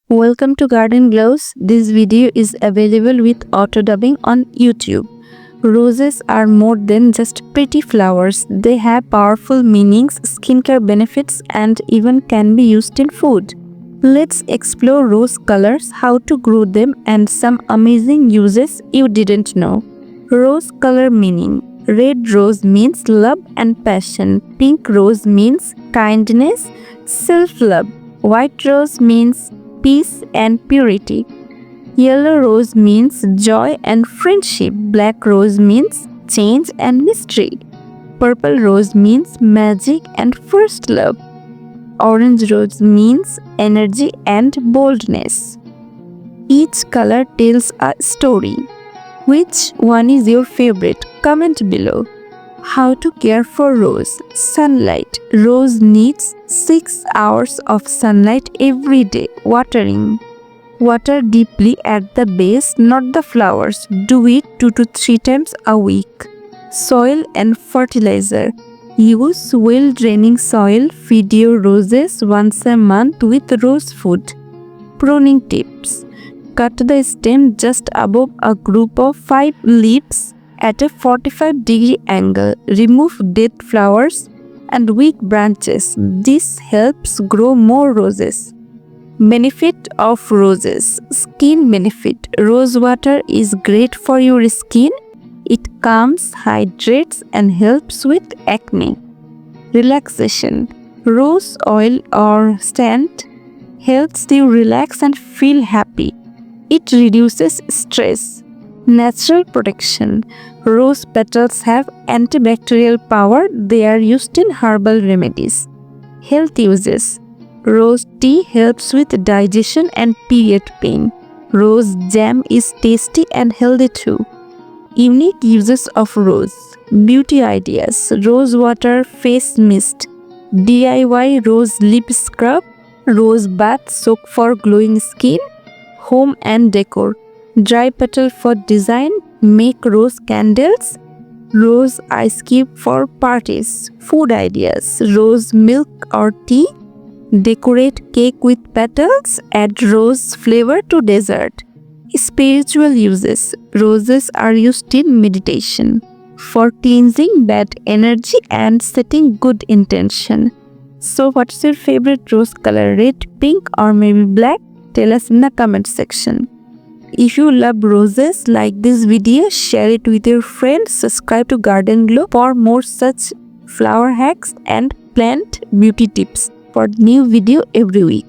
Welcome to Gardenglows. This video is available with auto dubbing on YouTube. Roses are more than just pretty flowers. They have powerful meanings, skincare benefits, and even can be used in food. Let's explore rose colors, how to grow them, and some amazing uses you didn't know. Rose color meaning. Red rose means love and passion. Pink rose means kindness, self-love. White rose means peace and purity. Yellow rose means joy and friendship. Black rose means change and mystery. Purple rose means magic and first love. Orange rose means energy and boldness. Each color tells a story. Which one is your favorite? Comment below. How to care for rose. Sunlight. Rose needs 6 hours of sunlight every day. Watering. Water deeply at the base, not the flowers. Do it 2 to 3 times a week. Soil and fertilizer. Use well-draining soil. Feed your roses once a month with rose food. Pruning tips. Cut the stem just above a group of 5 leaves at a 45-degree angle. Remove dead flowers and weak branches. This helps grow more roses. Benefit of roses. Skin benefit. Rose water is great for your skin. It calms, hydrates, and helps with acne. Relaxation. Rose oil or scent helps you relax and feel happy. It reduces stress. Natural protection. Rose petals have antibacterial power. They are used in herbal remedies. Health uses. Rose tea helps with digestion and period pain. Rose jam is tasty and healthy too. Unique uses of rose. Beauty ideas. Rose water face mist. DIY rose lip scrub. Rose bath soak for glowing skin. Home and decor. Dry petal for design. Make rose candles. Rose ice cube for parties. Food ideas. Rose milk or tea. Decorate cake with petals. Add rose flavor to dessert. Spiritual uses. Roses are used in meditation for cleansing bad energy and setting good intention. So what's your favorite rose color? Red, pink, or maybe black? Tell us in the comment section. If you love roses, like this video, share it with your friends, subscribe to Gardenglow for more such flower hacks and plant beauty tips for new video every week.